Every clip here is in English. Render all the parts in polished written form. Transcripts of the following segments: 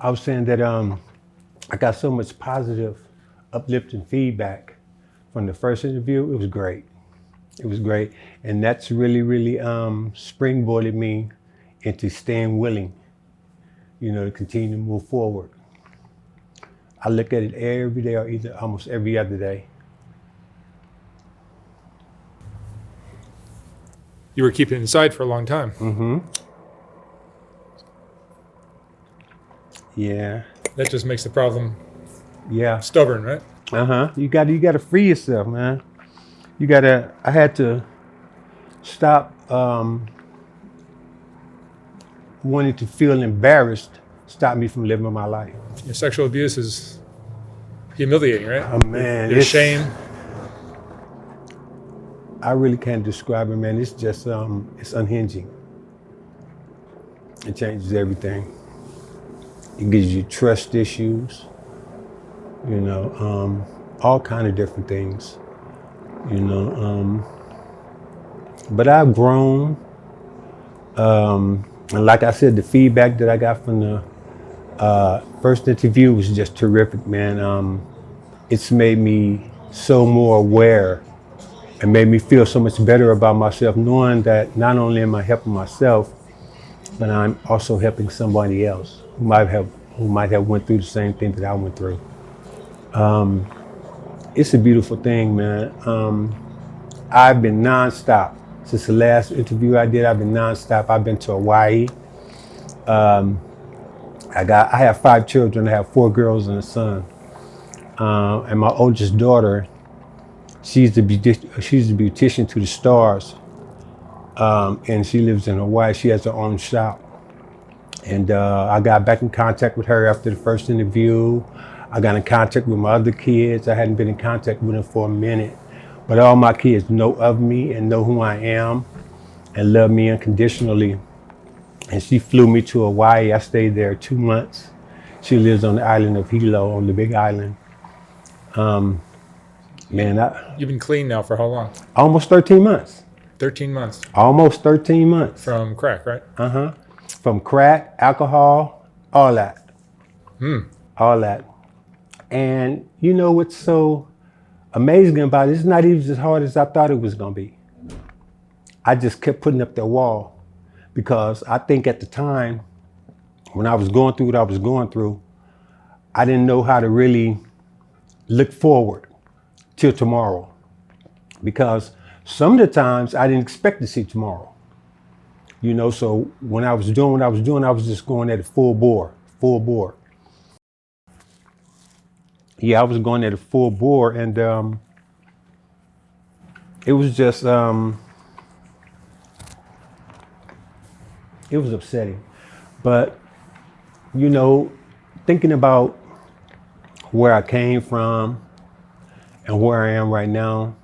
I was saying that I got so much positive, uplifting feedback from the first interview. It was great. It was great, and that's really springboarded me into staying willing, to continue to move forward. I look at it every day, or either almost every other day. You were keeping it inside for a long time. Mm-hmm. Yeah. That just makes the problem Yeah. stubborn, right? You gotta free yourself, man. I had to stop wanting to feel embarrassed, stop me from living my life. Your sexual abuse is humiliating, right? Oh man, Your shame. I really can't describe it, man. It's just it's unhinging. It changes everything. It gives you trust issues, all kind of different things, But I've grown, and like I said, the feedback that I got from the first interview was just terrific, man. It's made me so more aware and made me feel so much better about myself, knowing that not only am I helping myself, but I'm also helping somebody else who might have went through the same thing that I went through. It's a beautiful thing, man. I've been nonstop since the last interview I did. I've been nonstop. I've been to Hawaii. I have 5 children. I have 4 girls and a son. And my oldest daughter, she's the beautician to the stars, and she lives in Hawaii. She has her own shop. And I got back in contact with her after the first interview. I got in contact with my other kids. I hadn't been in contact with them for a minute. But all my kids know of me and know who I am and love me unconditionally. And she flew me to Hawaii. I stayed there 2 months. She lives on the island of Hilo, on the Big Island. You've been clean now for how long? Almost 13 months. 13 months. Almost 13 months. From crack, right? From crack, alcohol, all that. All that. And you know what's so amazing about it? It's not even as hard as I thought it was going to be. I just kept putting up that wall because I think at the time when I was going through what I was going through, I didn't know how to really look forward till tomorrow, because some of the times I didn't expect to see tomorrow. So when I was doing what I was doing, I was just going at it full bore. Yeah, I was going at it full bore, and it was just, it was upsetting. But, thinking about where I came from and where I am right now,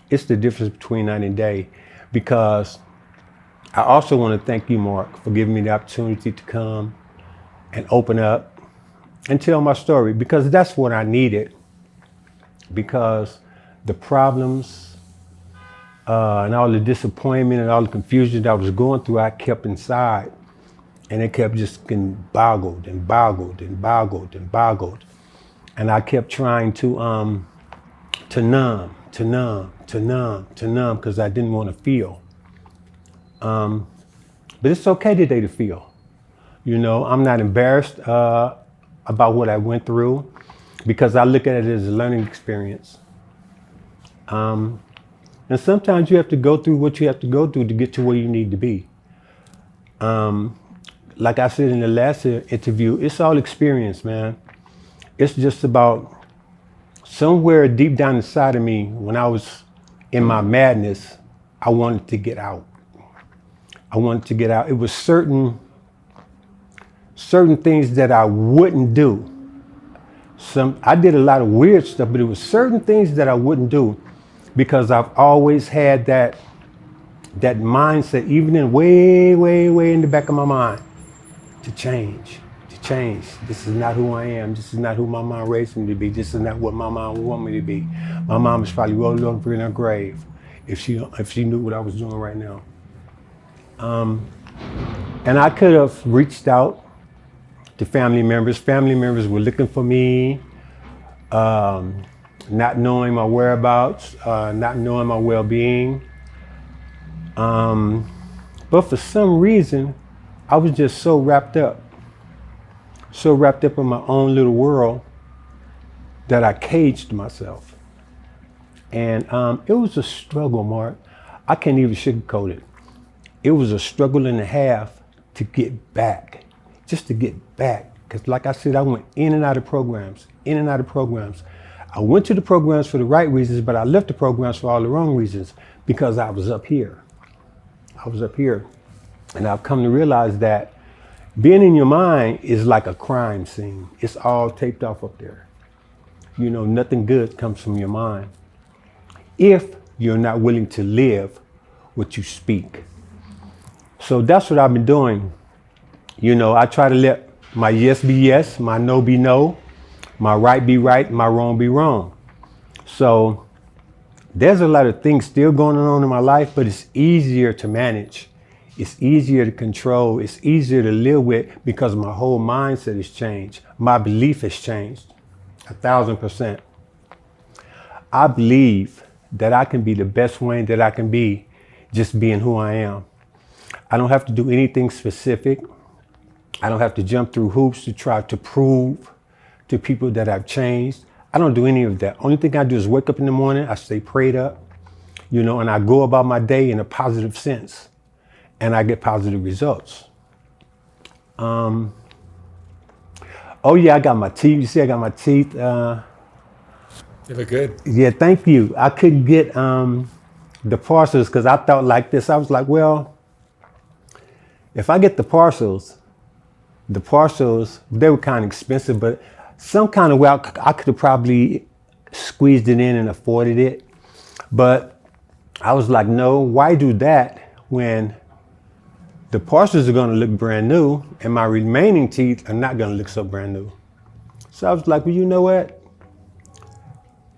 it's the difference between night and day. Because I also want to thank you, Mark, for giving me the opportunity to come and open up and tell my story, because that's what I needed. Because the problems and all the disappointment and all the confusion that I was going through, I kept inside, and it kept just getting boggled and boggled and boggled and boggled, and I kept trying to numb, because I didn't want to feel. But it's okay today to feel. I'm not embarrassed about what I went through, because I look at it as a learning experience. And sometimes you have to go through what you have to go through to get to where you need to be. Like I said in the last interview, it's all experience, man. It's just about somewhere deep down inside of me, when I was in my madness, I wanted to get out. It was certain things that I wouldn't do. I did a lot of weird stuff, but it was certain things that I wouldn't do, because I've always had that mindset, even in way in the back of my mind, to change. This is not who I am. This is not who my mom raised me to be. This is not what my mom would want me to be. My mom is probably rolled over in her grave if she knew what I was doing right now. And I could have reached out to family members. Family members were looking for me, not knowing my whereabouts, not knowing my well-being. But for some reason, I was just so wrapped up in my own little world that I caged myself. And it was a struggle, Mark. I can't even sugarcoat it. It was a struggle and a half to get back, just to get back. Because like I said, I went in and out of programs. I went to the programs for the right reasons, but I left the programs for all the wrong reasons because I was up here. And I've come to realize that being in your mind is like a crime scene. It's all taped off up there. You know, nothing good comes from your mind if you're not willing to live what you speak. So that's what I've been doing. You know, I try to let my yes be yes, my no be no, my right be right, my wrong be wrong. So there's a lot of things still going on in my life, but it's easier to manage. It's easier to control. It's easier to live with because my whole mindset has changed. My belief has changed 1,000%. I believe that I can be the best Wayne that I can be just being who I am. I don't have to do anything specific. I don't have to jump through hoops to try to prove to people that I've changed. I don't do any of that. Only thing I do is wake up in the morning, I stay prayed up, you know, and I go about my day in a positive sense, and I get positive results. Oh yeah, I got my teeth. You see, I got my teeth. You look good. Yeah, thank you. I couldn't get the parcels because I thought like this. I was like, well, if I get the parcels, they were kind of expensive, but some kind of way I could have probably squeezed it in and afforded it. But I was like, no, why do that when the parcels are going to look brand new and my remaining teeth are not going to look so brand new? So I was like, well, you know what?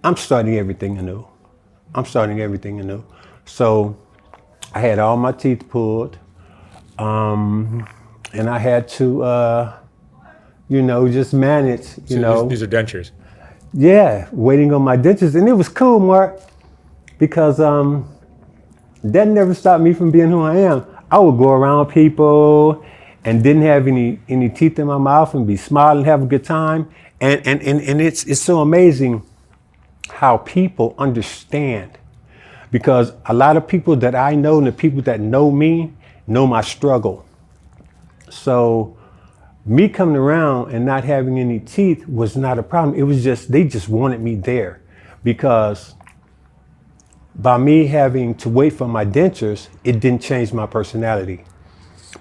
I'm starting everything anew. So I had all my teeth pulled, and I had to, you know, just manage, you know. These are dentures. Yeah, waiting on my dentures. And it was cool, Mark, because that never stopped me from being who I am. I would go around people and didn't have any teeth in my mouth and be smiling, have a good time. And it's so amazing how people understand, because a lot of people that I know and the people that know me know my struggle. So me coming around and not having any teeth was not a problem. It was just, they just wanted me there, because by me having to wait for my dentures, it didn't change my personality.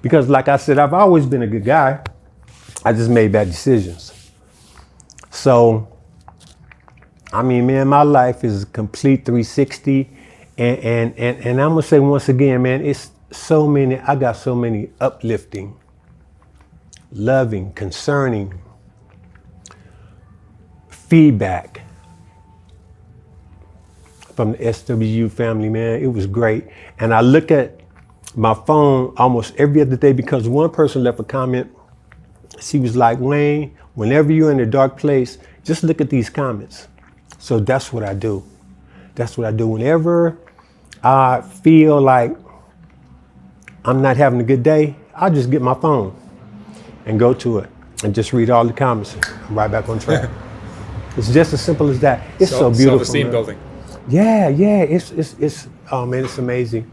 Because like I said, I've always been a good guy. I just made bad decisions. So, I mean, man, my life is a complete 360. And I'm gonna say once again, man, it's so many, I got so many uplifting, loving, concerning feedback from the SWU family, man. It was great. And I look at my phone almost every other day because one person left a comment. She was like, Wayne, whenever you're in a dark place, just look at these comments. So that's what I do. Whenever I feel like I'm not having a good day, I'll just get my phone and go to it and just read all the comments. I'm right back on track. It's just as simple as that. It's so beautiful. Self-esteem building. Yeah. It's oh man, it's amazing.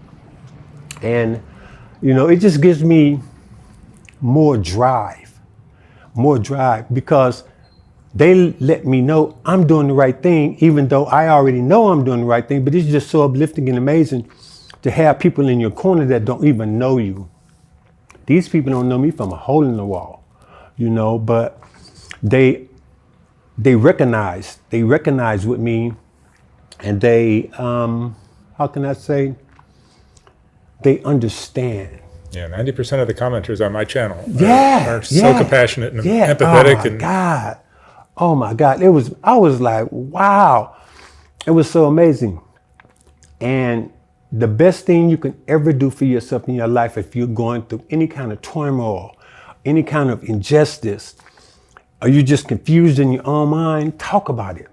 And you know, it just gives me more drive because they let me know I'm doing the right thing, even though I already know I'm doing the right thing. But it's just so uplifting and amazing to have people in your corner that don't even know you. These people don't know me from a hole in the wall, you know, but they recognize with me, and they, how can I say, they understand. Yeah, 90% of the commenters on my channel are so compassionate and empathetic. Oh my God. I was like, wow. It was so amazing. And the best thing you can ever do for yourself in your life, if you're going through any kind of turmoil, any kind of injustice, are you just confused in your own mind? Talk about it.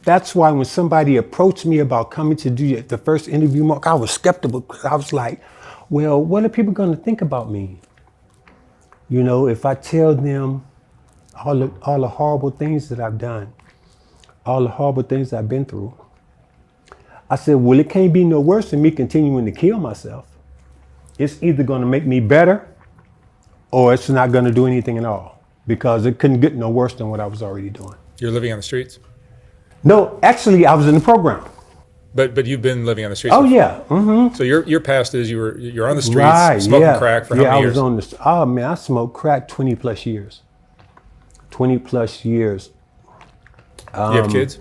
That's why when somebody approached me about coming to do the first interview, Mark, I was skeptical because I was like, well, what are people going to think about me? You know, if I tell them all the horrible things that I've done, all the horrible things I've been through. I said, well, it can't be no worse than me continuing to kill myself. It's either going to make me better or it's not going to do anything at all, because it couldn't get no worse than what I was already doing. You're living on the streets? No, actually, I was in the program. But you've been living on the streets? Oh, yeah. Mm-hmm. So your past is you're on the streets, Right, smoking crack for how many years? I was oh man, I smoked crack 20 plus years. 20 plus years. You have kids?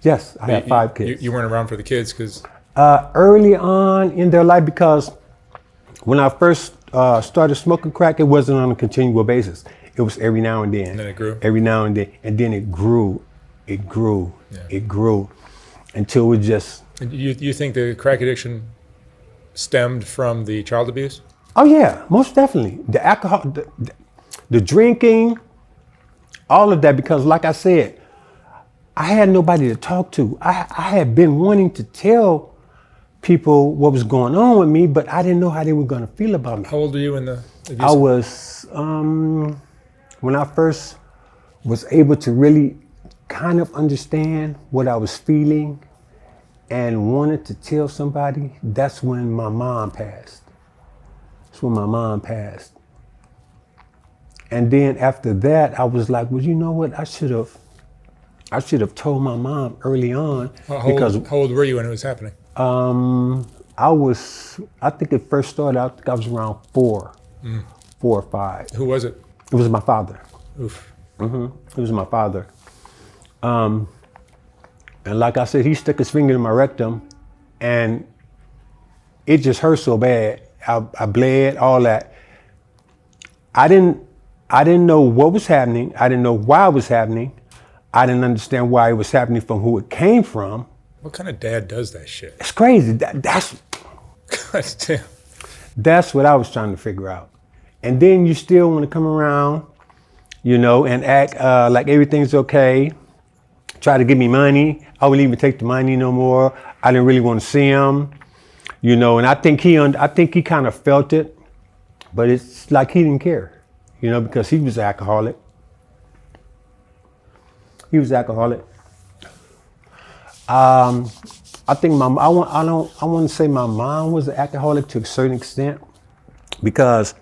Yes, I have 5 kids. You weren't around for the kids because? Early on in their life, because when I first started smoking crack, it wasn't on a continual basis. It was every now and then. And then it grew? Every now and then. And then it grew. It grew. Yeah. It grew until it just... You think the crack addiction stemmed from the child abuse? Oh yeah, most definitely. The alcohol, the drinking, all of that, because like I said, I had nobody to talk to. I had been wanting to tell people what was going on with me, but I didn't know how they were going to feel about me. How old were you in the abuse? I was, when I first was able to really kind of understand what I was feeling and wanted to tell somebody, that's when my mom passed. That's when my mom passed. And then after that, I was like, well, you know what? I should have told my mom early on. How old were you when it was happening? I think it first started out, I was around 4 or 5. Who was it? It was my father. Oof. It was my father. And like I said, he stuck his finger in my rectum and it just hurt so bad. I bled, all that. I didn't know what was happening. I didn't know why it was happening. I didn't understand why it was happening, from who it came from. What kind of dad does that shit? It's crazy. That's God damn. That's what I was trying to figure out. And then you still want to come around, you know, and act like everything's okay. Try to give me money. I wouldn't even take the money no more. I didn't really want to see him, you know. And I think he kind of felt it, but it's like he didn't care, you know, because he was an alcoholic. He was alcoholic. I think I want to say my mom was an alcoholic to a certain extent, because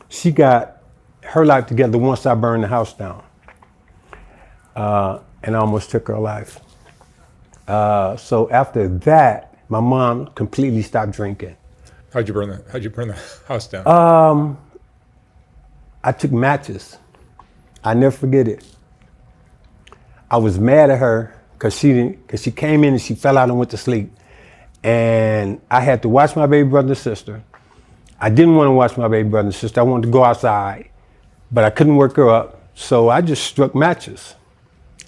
she got her life together once I burned the house down, and almost took her life. So after that, my mom completely stopped drinking. How'd you burn the house down? I took matches. I never forget it. I was mad at her because she came in and she fell out and went to sleep. And I had to watch my baby brother and sister. I didn't want to watch my baby brother and sister. I wanted to go outside, but I couldn't work her up. So I just struck matches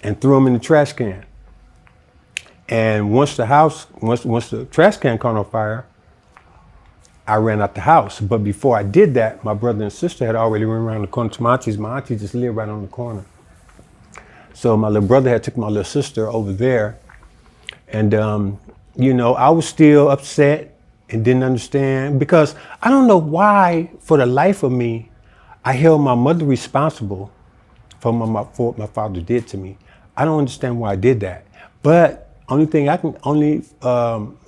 and threw them in the trash can. And once the trash can caught on fire, I ran out the house. But before I did that, my brother and sister had already run around the corner to my aunties. My auntie just lived right on the corner. So my little brother had took my little sister over there. And, you know, I was still upset and didn't understand, because I don't know why, for the life of me, I held my mother responsible for what my father did to me. I don't understand why I did that. But only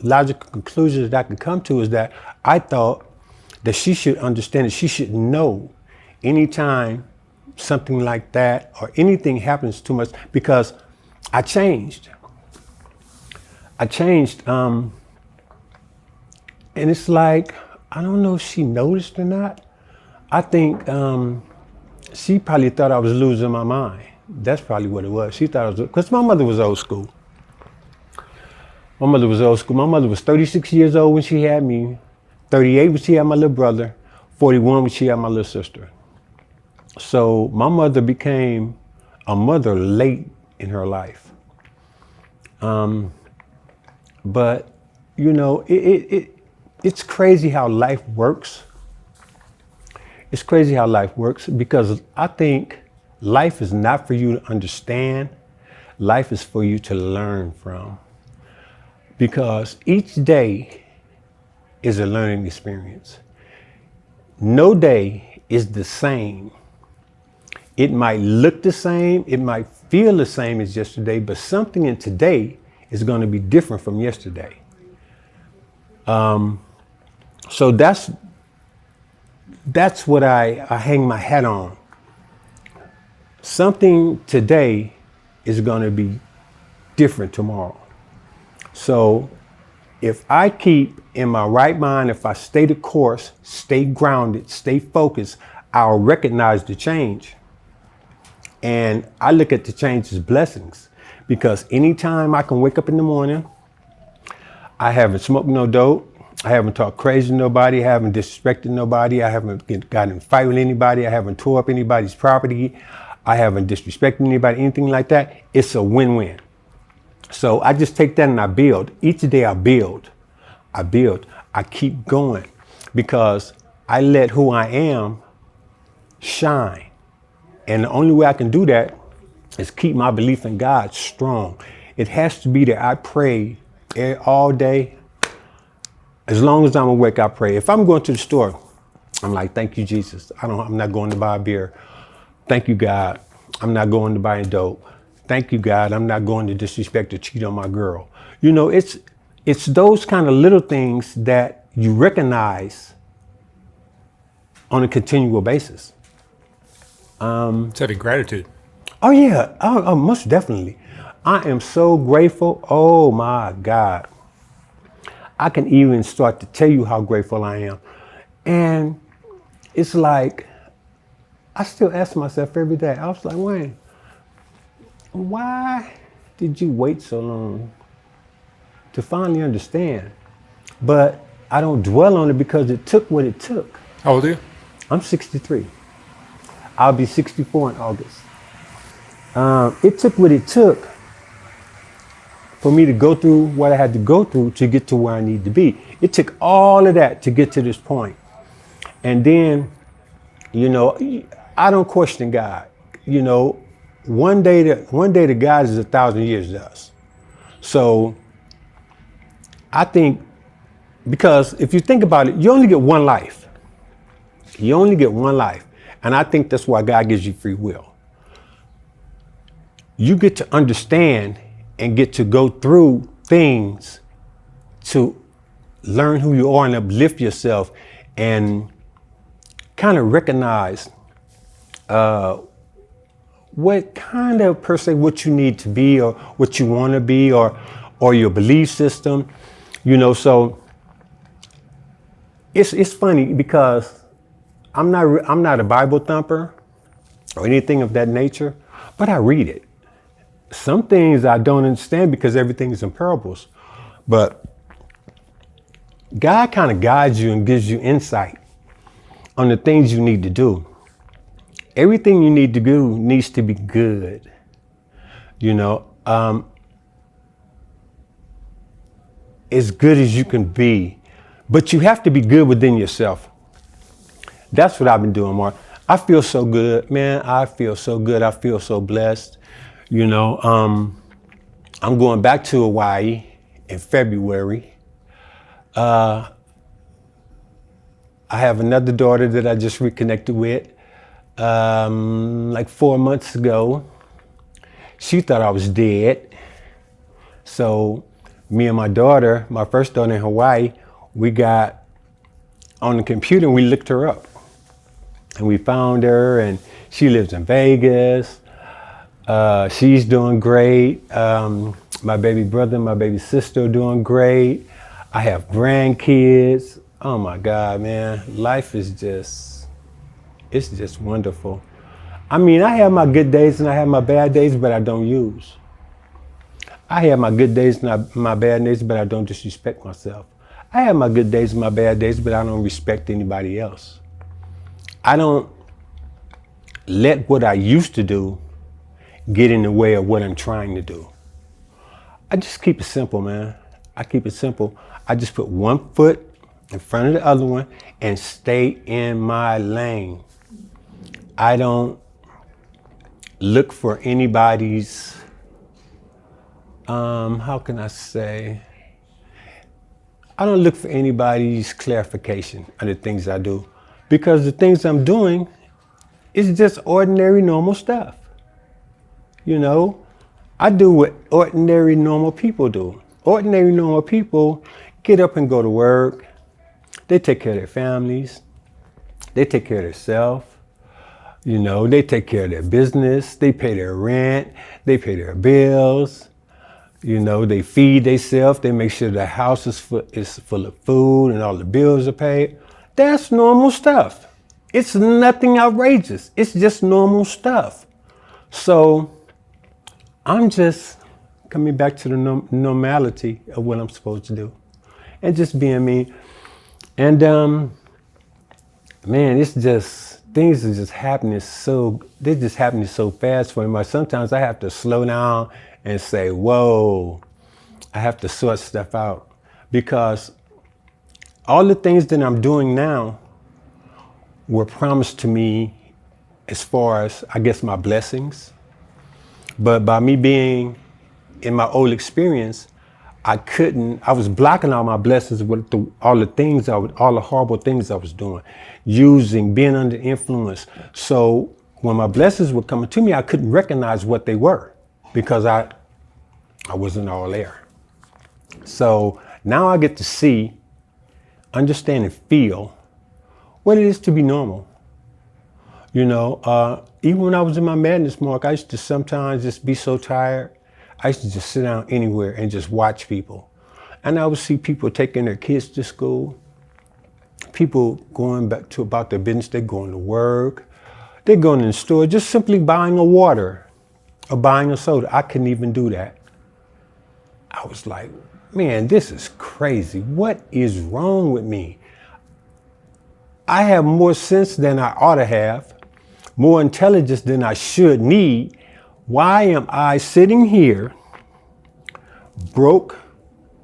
logical conclusion that I could come to is that I thought that she should understand, that she should know anytime something like that or anything happens too much, because I changed. And it's like, I don't know if she noticed or not. I think she probably thought I was losing my mind. That's probably what it was. She thought I was, because my mother was old school. My mother was 36 years old when she had me, 38 when she had my little brother, 41 when she had my little sister. So my mother became a mother late in her life. But, you know, it's crazy how life works. It's crazy how life works, because I think life is not for you to understand. Life is for you to learn from. Because each day is a learning experience. No day is the same. It might look the same, it might feel the same as yesterday, but something in today is going to be different from yesterday. So that's what I hang my hat on. Something today is going to be different tomorrow. So if I keep in my right mind, if I stay the course, stay grounded, stay focused, I'll recognize the change. And I look at the change as blessings, because anytime I can wake up in the morning, I haven't smoked no dope, I haven't talked crazy to nobody, I haven't disrespected nobody, I haven't gotten in a fight with anybody, I haven't tore up anybody's property, I haven't disrespected anybody, anything like that. It's a win-win. So I just take that and I build. Each day I build. I keep going, because I let who I am shine. And the only way I can do that is keep my belief in God strong. It has to be that I pray all day. As long as I'm awake, I pray. If I'm going to the store, I'm like, thank you, Jesus. I'm not going to buy a beer. Thank you, God. I'm not going to buy a dope. Thank you, God. I'm not going to disrespect or cheat on my girl. You know, it's those kind of little things that you recognize on a continual basis. It's having gratitude. Oh yeah, oh, most definitely. I am so grateful. Oh my God. I can even start to tell you how grateful I am. And it's like, I still ask myself every day, I was like, Wayne, why did you wait so long to finally understand? But I don't dwell on it, because it took what it took. How old are you? I'm 63. I'll be 64 in August. It took what it took for me to go through what I had to go through to get to where I need to be. It took all of that to get to this point. And then, you know, I don't question God. You know, one day to God is 1,000 years to us. So I think, because if you think about it, you only get one life. You only get one life. And I think that's why God gives you free will. You get to understand and get to go through things to learn who you are and uplift yourself, and kind of recognize what kind of person, what you need to be, or what you want to be, or your belief system, you know. So it's funny, because I'm not a Bible thumper or anything of that nature, but I read it. Some things I don't understand, because everything is in parables, but God kind of guides you and gives you insight on the things you need to do. Everything you need to do needs to be good, you know, as good as you can be, but you have to be good within yourself. That's what I've been doing, Mark. I feel so good, man. I feel so good. I feel so blessed. You know, I'm going back to Hawaii in February. I have another daughter that I just reconnected with like 4 months ago. She thought I was dead. So me and my daughter, my first daughter in Hawaii, we got on the computer and we looked her up. And we found her, and she lives in Vegas. She's doing great. My baby brother, my baby sister are doing great. I have grandkids. Oh my God, man. Life is it's just wonderful. I mean, I have my good days and I have my bad days, but I don't use. I have my good days and my bad days, but I don't disrespect myself. I have my good days and my bad days, but I don't respect anybody else. I don't let what I used to do get in the way of what I'm trying to do. I just keep it simple, man. I keep it simple. I just put one foot in front of the other one and stay in my lane. I don't look for anybody's, how can I say? I don't look for anybody's clarification on the things I do, because the things I'm doing is just ordinary, normal stuff. You know, I do what ordinary, normal people do. Ordinary, normal people get up and go to work. They take care of their families. They take care of themselves. You know, they take care of their business. They pay their rent. They pay their bills. You know, they feed themselves. They make sure the house is full of food and all the bills are paid. That's normal stuff. It's nothing outrageous. It's just normal stuff. So I'm just coming back to the normality of what I'm supposed to do and just being me. And man, it's just, things are just happening they're just happening so fast for me. But sometimes I have to slow down and say, whoa, I have to sort stuff out, because all the things that I'm doing now were promised to me as far as, I guess, my blessings. But by me being in my old experience, I was blocking all my blessings with all the horrible things I was doing, being under influence. So when my blessings were coming to me, I couldn't recognize what they were, because I wasn't all there. So now I get to see, understand, and feel what it is to be normal. You know, even when I was in my madness, Mark, I used to sometimes just be so tired. I used to just sit down anywhere and just watch people. And I would see people taking their kids to school, people going back to about their business. They're going to work. They're going in the store, just simply buying a water or buying a soda. I couldn't even do that. I was like, man, this is crazy. What is wrong with me? I have more sense than I ought to have, more intelligence than I should need. Why am I sitting here broke,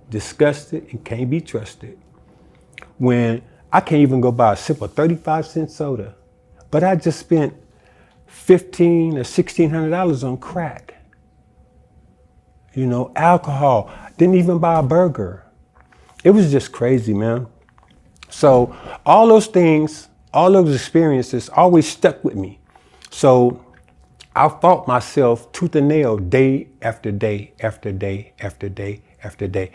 disgusted, and can't be trusted when I can't even go buy a simple 35-cent soda, but I just spent $1,500 or $1,600 on crack? You know, alcohol, didn't even buy a burger. It was just crazy, man. So all those things, all those experiences always stuck with me. So I fought myself tooth and nail day after day after day after day after day.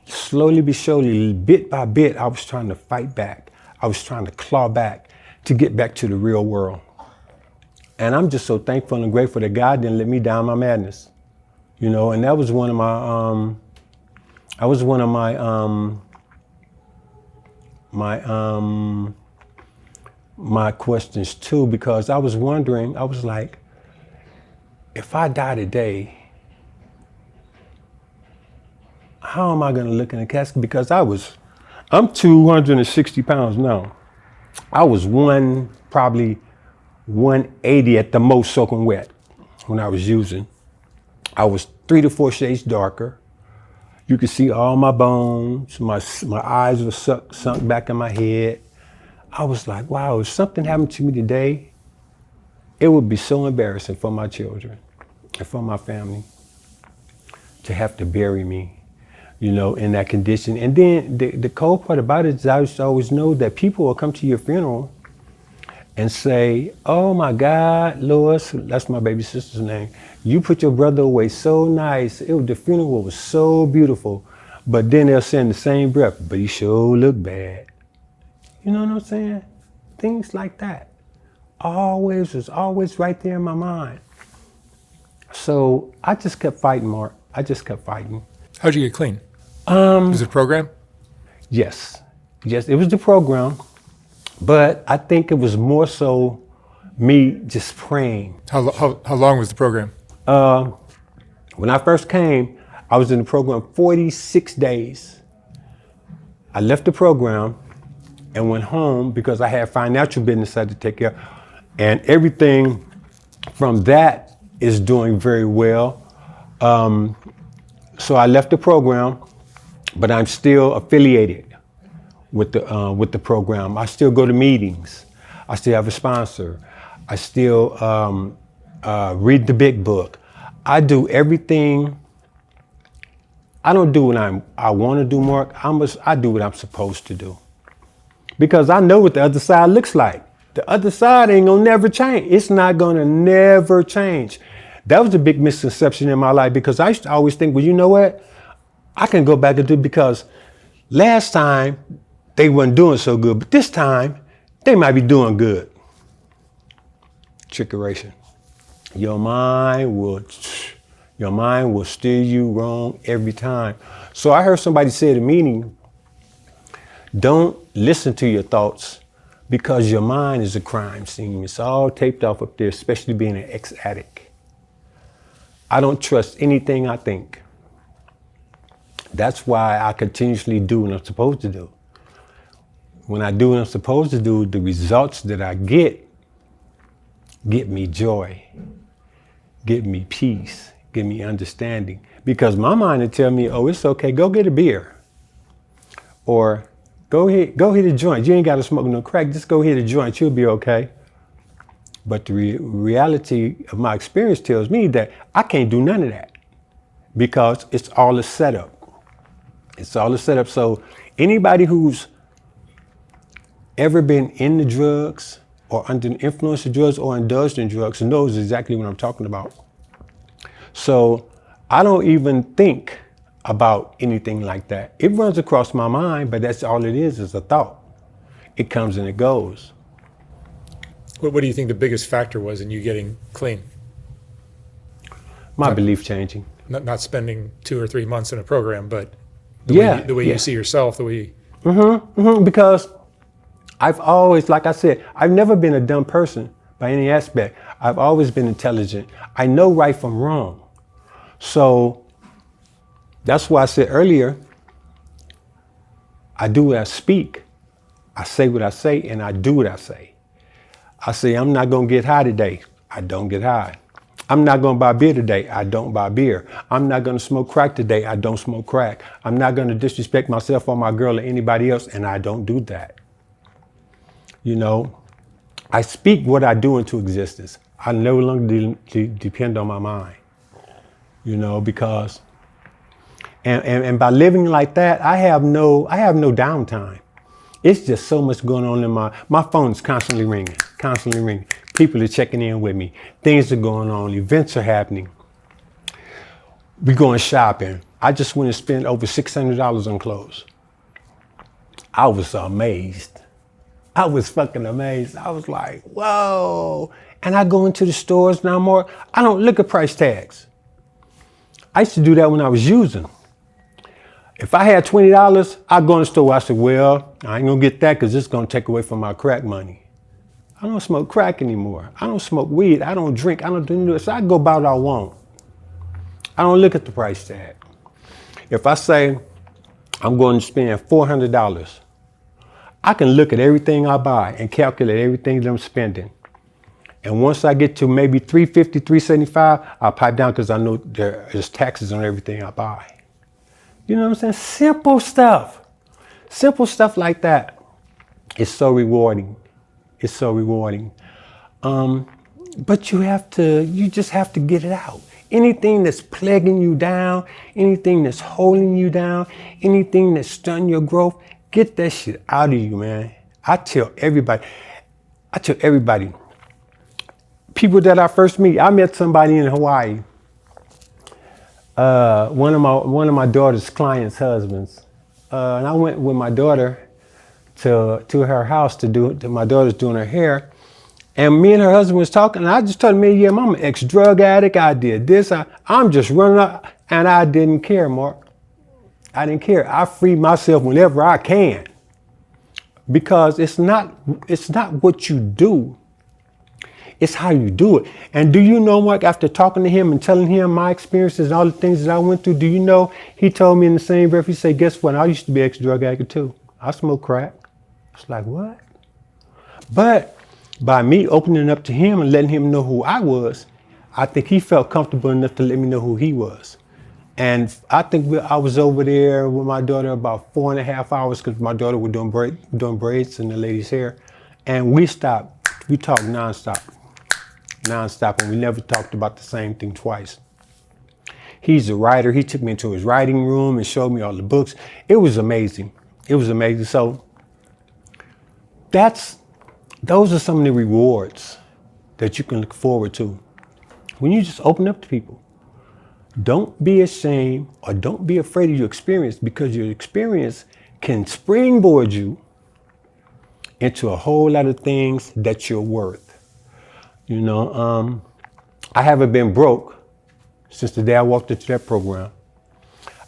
Slowly but surely, bit by bit, I was trying to fight back. I was trying to claw back to get back to the real world. And I'm just so thankful and grateful that God didn't let me down my madness. You know, and that was one of my questions too, because I was wondering, I was like, if I die today, how am I gonna look in the casket? Because I'm 260 pounds now. I was probably 180 at the most soaking wet when I was using. I was 3 to 4 shades darker. You could see all my bones. My eyes were sunk back in my head. I was like, wow, if something happened to me today, it would be so embarrassing for my children and for my family to have to bury me, you know, in that condition. And then the cold part about it is I used to always know that people will come to your funeral and say, oh my God, Lois, that's my baby sister's name, you put your brother away so nice. The funeral was so beautiful. But then they'll say in the same breath, but he sure looked bad. You know what I'm saying? Things like that was always right there in my mind. So I just kept fighting, Mark. I just kept fighting. How'd you get clean? Was it a program? Yes, it was the program. But I think it was more so me just praying. How long was the program? When I first came, I was in the program 46 days. I left the program and went home because I had financial business I had to take care of. And everything from that is doing very well. So I left the program, but I'm still affiliated with the program. I still go to meetings. I still have a sponsor. I still read the big book. I do everything. I don't do what I want to do, Mark. I do what I'm supposed to do. Because I know what the other side looks like. The other side ain't gonna never change. It's not gonna never change. That was a big misconception in my life because I used to always think, well, you know what? I can go back and do because last time they weren't doing so good, but this time they might be doing good. Trickeration. Your mind will steer you wrong every time. So I heard somebody say at a meeting, don't listen to your thoughts because your mind is a crime scene. It's all taped off up there, especially being an ex-addict. I don't trust anything I think. That's why I continuously do what I'm supposed to do. When I do what I'm supposed to do, the results that I get me joy, get me peace, get me understanding. Because my mind will tell me, oh, it's okay, go get a beer. Or go hit a joint. You ain't got to smoke no crack, just go hit a joint, you'll be okay. But the reality of my experience tells me that I can't do none of that because it's all a setup. It's all a setup. So anybody who's ever been in the drugs or under the influence of drugs or indulged in drugs knows exactly what I'm talking about. So I don't even think about anything like that. It runs across my mind, but that's all it is a thought. It comes and it goes. What do you think the biggest factor was in you getting clean? My belief changing. Not spending 2 or 3 months in a program, but the way you see yourself, the way you... Because I've always, like I said, I've never been a dumb person by any aspect. I've always been intelligent. I know right from wrong. So that's why I said earlier, I do what I speak. I say what I say and I do what I say. I say, I'm not gonna get high today. I don't get high. I'm not gonna buy beer today. I don't buy beer. I'm not gonna smoke crack today. I don't smoke crack. I'm not gonna disrespect myself or my girl or anybody else, and I don't do that. You know, I speak what I do into existence. I no longer depend on my mind, you know, because, and by living like that, I have no downtime. It's just so much going on in my phone's constantly ringing. People are checking in with me. Things are going on. Events are happening. We going shopping. I just went and spent over $600 on clothes. I was amazed. I was fucking amazed. I was like, whoa. And I go into the stores now more. I don't look at price tags. I used to do that when I was using. If I had $20, I'd go in the store. I said, well, I ain't gonna get that because it's gonna take away from my crack money. I don't smoke crack anymore. I don't smoke weed. I don't drink. I don't do this. So I go buy what I want. I don't look at the price tag. If I say I'm going to spend $400, I can look at everything I buy and calculate everything that I'm spending. And once I get to maybe $350, $375, I'll pipe down because I know there's taxes on everything I buy. You know what I'm saying? Simple stuff like that. It's so rewarding. It's so rewarding. But you just have to get it out. Anything that's plaguing you down, anything that's holding you down, anything that's stunning your growth, get that shit out of you, man. I tell everybody, people that I first meet, I met somebody in Hawaii. One of my daughter's clients' husbands, and I went with my daughter to her house my daughter's doing her hair, and me and her husband was talking, and I just told me, yeah, I'm an ex-drug addict. I did this. I'm just running up, and I didn't care, Mark. I didn't care. I free myself whenever I can, because it's not what you do. It's how you do it. And do you know, Mark, after talking to him and telling him my experiences and all the things that I went through, do you know, he told me in the same breath, he said, guess what? I used to be ex-drug addict too. I smoke crack. It's like, what? But by me opening up to him and letting him know who I was, I think he felt comfortable enough to let me know who he was. And I think I was over there with my daughter about 4.5 hours because my daughter was doing braids in the lady's hair. And we stopped. We talked nonstop, and we never talked about the same thing twice. He's a writer. He took me into his writing room and showed me all the books. It was amazing. It was amazing. So those are some of the rewards that you can look forward to when you just open up to people. Don't be ashamed or don't be afraid of your experience, because your experience can springboard you into a whole lot of things that you're worth. You know, I haven't been broke since the day I walked into that program.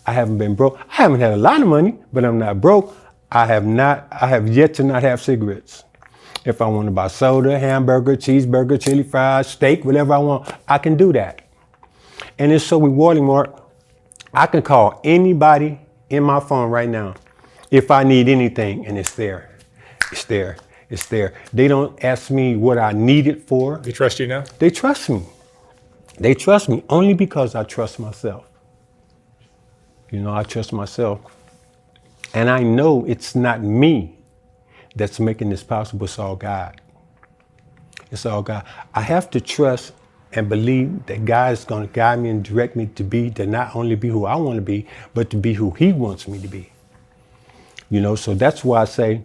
I haven't been broke. I haven't had a lot of money, but I'm not broke. I have yet to not have cigarettes. If I want to buy soda, hamburger, cheeseburger, chili fries, steak, whatever I want, I can do that. And it's so rewarding, Mark. I can call anybody in my phone right now if I need anything, and it's there. It's there. It's there. They don't ask me what I need it for. They trust you now? They trust me. They trust me only because I trust myself. You know, I trust myself. And I know it's not me that's making this possible. It's all God. It's all God. I have to trust and believe that God is going to guide me and direct me to not only be who I want to be, but to be who He wants me to be. You know, so that's why I say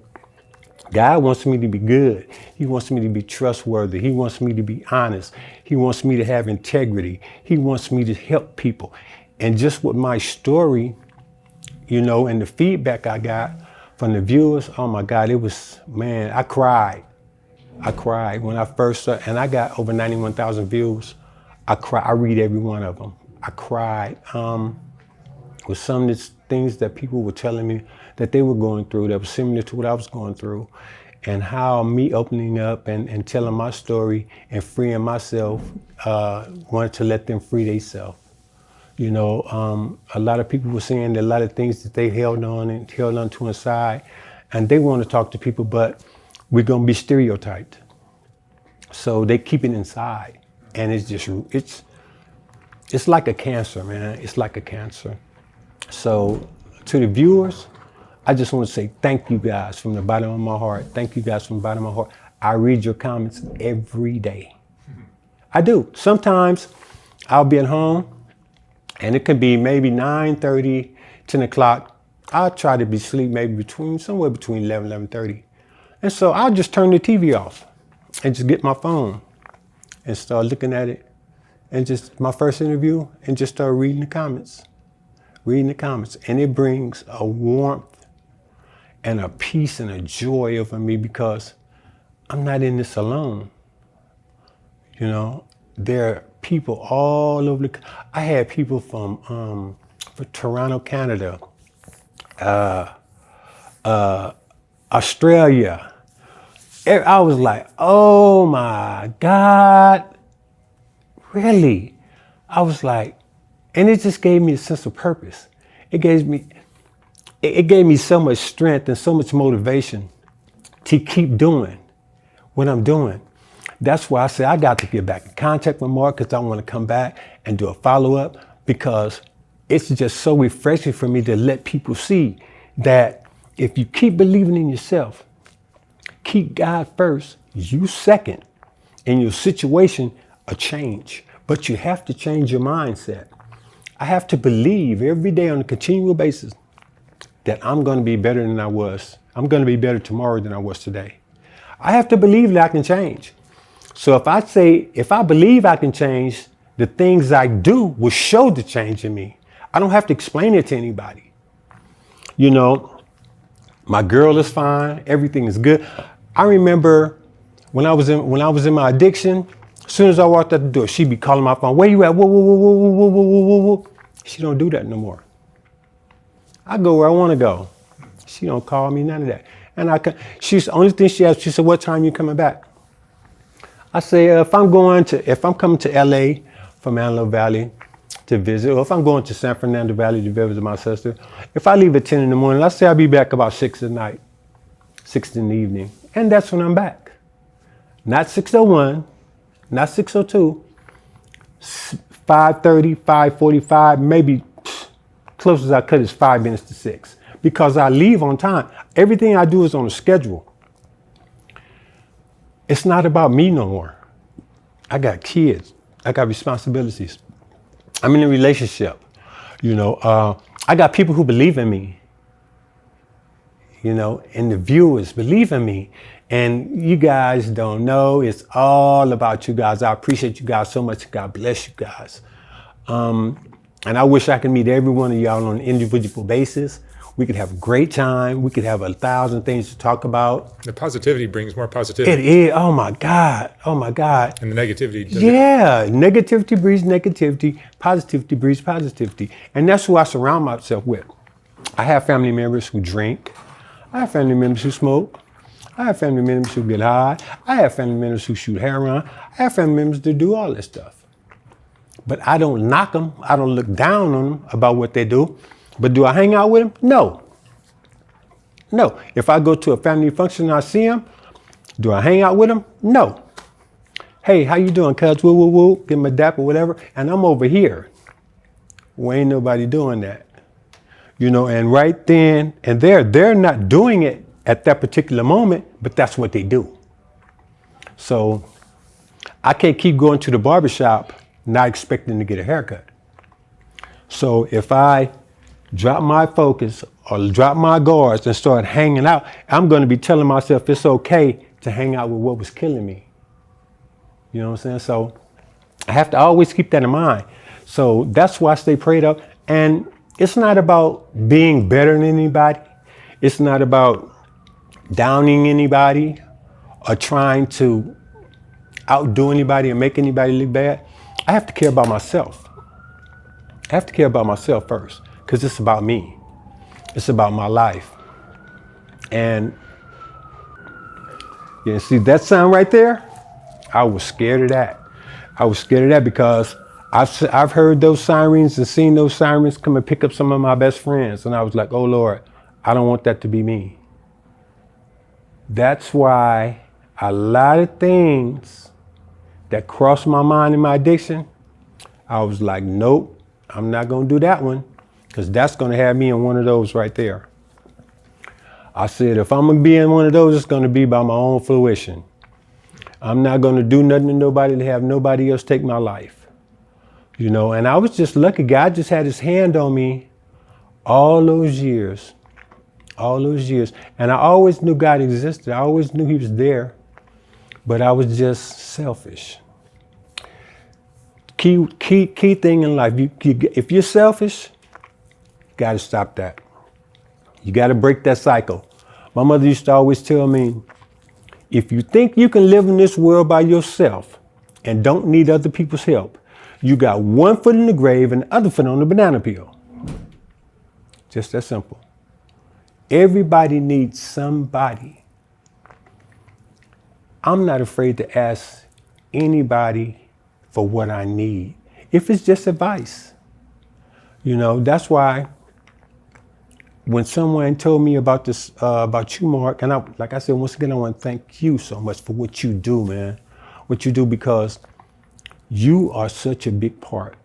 God wants me to be good. He wants me to be trustworthy. He wants me to be honest. He wants me to have integrity. He wants me to help people. And just with my story, you know, and the feedback I got from the viewers, oh my God, it was, man, I cried. I cried when I first saw, and I got over 91,000 views. I cried. I read every one of them. I cried with some of the things that people were telling me that they were going through that was similar to what I was going through, and how me opening up and telling my story and freeing myself, wanted to let them free themselves. You know, a lot of people were saying that a lot of things that they held on to inside, and they want to talk to people, but we're going to be stereotyped. So they keep it inside. And it's like a cancer, man. It's like a cancer. So to the viewers, I just want to say thank you guys from the bottom of my heart. Thank you guys from the bottom of my heart. I read your comments every day. I do. Sometimes I'll be at home and it could be maybe 9:30, 10 o'clock. I'll try to be asleep maybe somewhere between 11, 11:30. And so I'll just turn the TV off and just get my phone and start looking at it, and just my first interview, and just start reading the comments. And it brings a warmth and a peace and a joy over me, because I'm not in this alone. You know, there are people all over I had people from Toronto, Canada, Australia. I was like, oh my God, really? I was like, and it just gave me a sense of purpose. It gave me so much strength and so much motivation to keep doing what I'm doing. That's why I say I got to get back in contact with Mark, because I want to come back and do a follow-up, because it's just so refreshing for me to let people see that if you keep believing in yourself, keep God first, you second, and your situation will change. But you have to change your mindset. I have to believe every day on a continual basis that I'm going to be better than I was. I'm going to be better tomorrow than I was today. I have to believe that I can change. So if I believe I can change, the things I do will show the change in me. I don't have to explain it to anybody. You know, my girl is fine. Everything is good. I remember when I was in my addiction, as soon as I walked out the door, she'd be calling my phone. Where you at? Whoa, whoa, whoa, whoa, whoa, whoa, whoa, whoa. She don't do that no more. I go where I want to go. She don't call me, none of that. And she's the only thing she asked. She said, "What time you coming back?" I say, if I'm coming to LA from Antelope Valley to visit, or if I'm going to San Fernando Valley to visit my sister, if I leave at 10 in the morning, let's say I'll be back about 6 at night, 6 in the evening. And that's when I'm back. Not 6:01, not 6:02, 5:30, 5:45, maybe closest I cut is 5 minutes to 6 because I leave on time. Everything I do is on a schedule. It's not about me no more. I got kids. I got responsibilities. I'm in a relationship. I got people who believe in me. And the viewers believe in me. And you guys don't know, it's all about you guys. I appreciate you guys so much. God bless you guys. And I wish I could meet every one of y'all on an individual basis. We could have a great time. We could have 1,000 things to talk about. The positivity brings more positivity. It is. Oh my God. Oh my God. And the negativity doesn't. Yeah. Negativity breeds negativity. Positivity breeds positivity. And that's who I surround myself with. I have family members who drink. I have family members who smoke. I have family members who get high. I have family members who shoot heroin. I have family members that do all this stuff. But I don't knock them. I don't look down on them about what they do. But do I hang out with them? No. No. If I go to a family function and I see them, do I hang out with them? No. Hey, how you doing, cuz? Woo, woo, woo. Give them a dap or whatever. And I'm over here. Well, ain't nobody doing that. And right then and there, they're not doing it at that particular moment, but that's what they do. So I can't keep going to the barbershop not expecting to get a haircut. So if I drop my focus or drop my guards and start hanging out, I'm going to be telling myself it's okay to hang out with what was killing me. You know what I'm saying? So I have to always keep that in mind. So that's why I stay prayed up. And it's not about being better than anybody. It's not about downing anybody or trying to outdo anybody and make anybody look bad. I have to care about myself. I have to care about myself first because it's about me. It's about my life. And see that sign right there? I was scared of that. I was scared of that because I've heard those sirens and seen those sirens come and pick up some of my best friends. And I was like, oh Lord, I don't want that to be me. That's why a lot of things that crossed my mind in my addiction, I was like, nope, I'm not going to do that one because that's going to have me in one of those right there. I said, if I'm going to be in one of those, it's going to be by my own fruition. I'm not going to do nothing to nobody to have nobody else take my life. And I was just lucky. God just had his hand on me all those years. And I always knew God existed. I always knew he was there, but I was just selfish. Key thing in life, if you're selfish, you got to stop that. You got to break that cycle. My mother used to always tell me, if you think you can live in this world by yourself and don't need other people's help, you got one foot in the grave and the other foot on the banana peel. Just that simple. Everybody needs somebody. I'm not afraid to ask anybody for what I need, if it's just advice. That's why when someone told me about this, about you, Mark, and like I said, once again, I want to thank you so much for what you do, man. What you do, because you are such a big part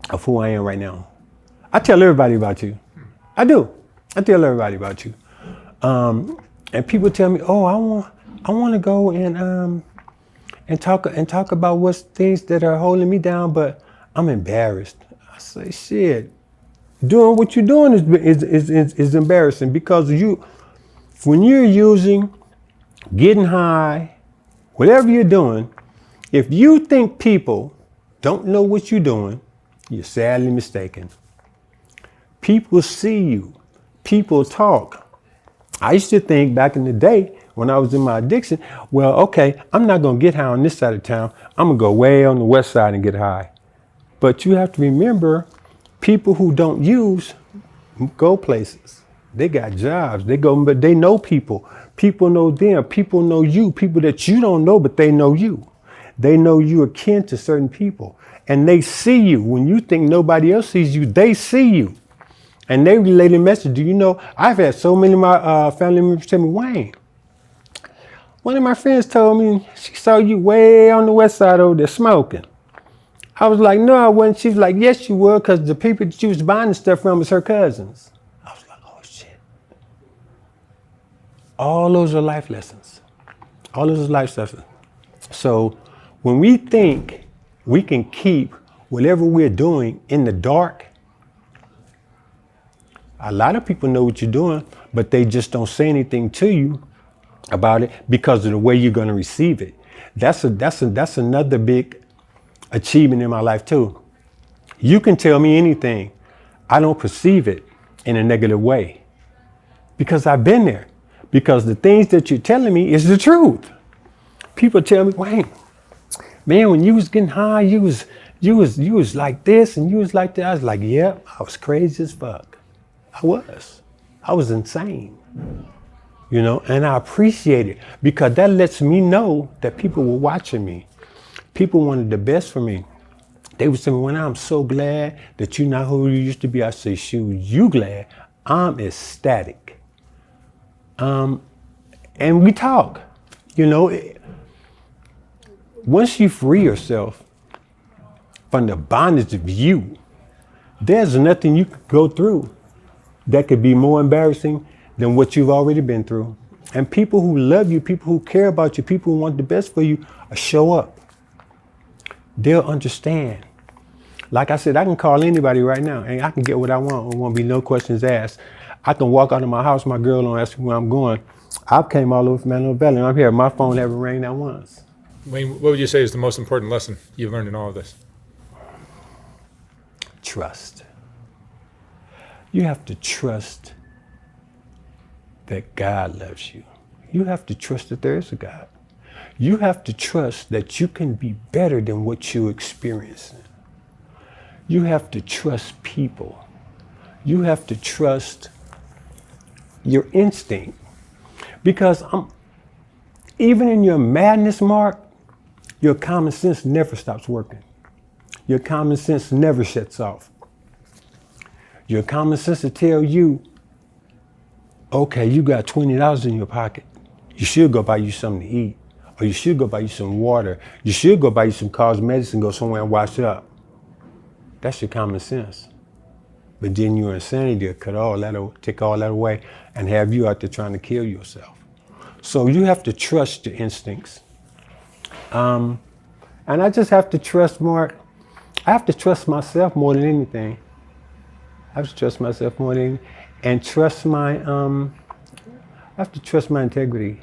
of who I am right now. I tell everybody about you. I do. I tell everybody about you. And people tell me, oh, I want to go and talk about what's things that are holding me down, but I'm embarrassed. I say, shit, doing what you're doing is embarrassing because when you're using, getting high, whatever you're doing, if you think people don't know what you're doing, you're sadly mistaken. People see you. People talk. I used to think back in the day when I was in my addiction, well, okay, I'm not going to get high on this side of town. I'm going to go way on the west side and get high. But you have to remember, people who don't use go places. They got jobs. They go, but they know people. People know them. People know you. People that you don't know, but they know you. They know you're akin to certain people. And they see you. When you think nobody else sees you, they see you. And they relay a message. Do you know, I've had so many of my family members tell me, Wayne, one of my friends told me she saw you way on the west side over there smoking. I was like, no, I wasn't. She was like, yes, you were, because the people that she was buying the stuff from was her cousins. I was like, oh, shit. All those are life lessons. All those are life lessons. So when we think we can keep whatever we're doing in the dark, a lot of people know what you're doing, but they just don't say anything to you about it because of the way you're going to receive it. That's another big achievement in my life too. You can tell me anything. I don't perceive it in a negative way because I've been there. Because the things that you're telling me is the truth. People tell me, Wayne, man, when you was getting high, you was like this and you was like that. I was like, yeah, I was crazy as fuck. I was insane, you know, and I appreciate it because that lets me know that people were watching me. People wanted the best for me. They would say, when I'm so glad that you're not who you used to be. I say, shoot, you glad? I'm ecstatic. And we talk, you know, once you free yourself from the bondage of you, there's nothing you could go through that could be more embarrassing than what you've already been through. And people who love you, people who care about you, people who want the best for you, show up. They'll understand. Like I said, I can call anybody right now and I can get what I want. There won't be no questions asked. I can walk out of my house, my girl don't ask me where I'm going. I came all over from Underbelly and I'm here. My phone haven't rang not once. Wayne, what would you say is the most important lesson you've learned in all of this? Trust. You have to trust that God loves you. You have to trust that there is a God. You have to trust that you can be better than what you're experiencing. You have to trust people. You have to trust your instinct. Because even in your madness, Mark, your common sense never stops working. Your common sense never shuts off. Your common sense will tell you, okay, you got $20 in your pocket. You should go buy you something to eat. Or you should go buy you some water. You should go buy you some cosmetics and go somewhere and wash up. That's your common sense. But then your insanity will take all that away and have you out there trying to kill yourself. So you have to trust your instincts. And I just have to trust Mark. I have to trust myself more than anything. I have to trust myself more than anything. And trust my, I have to trust my integrity.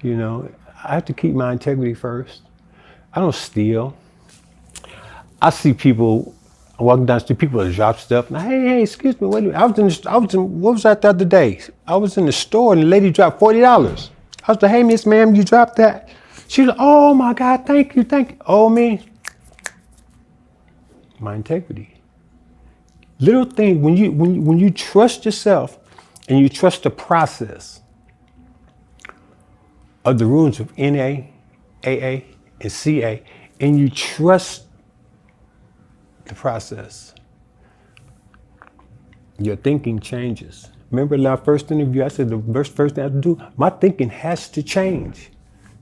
You know, I have to keep my integrity first. I don't steal. I see people walking down the street, people that drop stuff. Now, hey, excuse me, wait a minute. What was that the other day? I was in the store and the lady dropped $40. I was like, hey, Miss Ma'am, you dropped that? She was like, oh my God, thank you. Oh, me. My integrity. Little thing, when you trust yourself and you trust the process of the rules of NA, AA, and CA, and you trust the process, your thinking changes. Remember in our first interview, I said the first thing I have to do, my thinking has to change.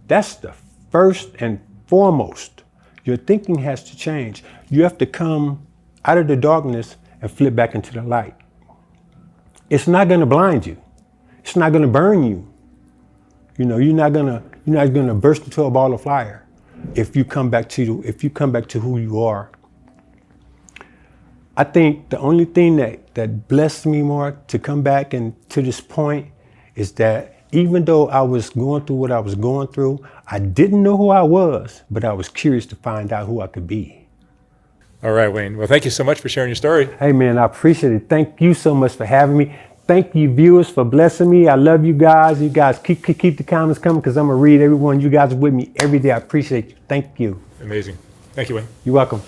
That's the first and foremost. Your thinking has to change. You have to come out of the darkness and flip back into the light. It's not going to blind you. It's not going to burn you. You know, you're not gonna burst into a ball of fire if you come back to who you are. I think the only thing that blessed me more to come back and to this point is that even though I was going through what I was going through, I didn't know who I was, but I was curious to find out who I could be. All right, Wayne. Well, thank you so much for sharing your story. Hey, man, I appreciate it. Thank you so much for having me. Thank you, viewers, for blessing me. I love you guys. You guys keep the comments coming because I'm going to read every one. You guys are with me every day. I appreciate you. Thank you. Amazing. Thank you, Wayne. You're welcome.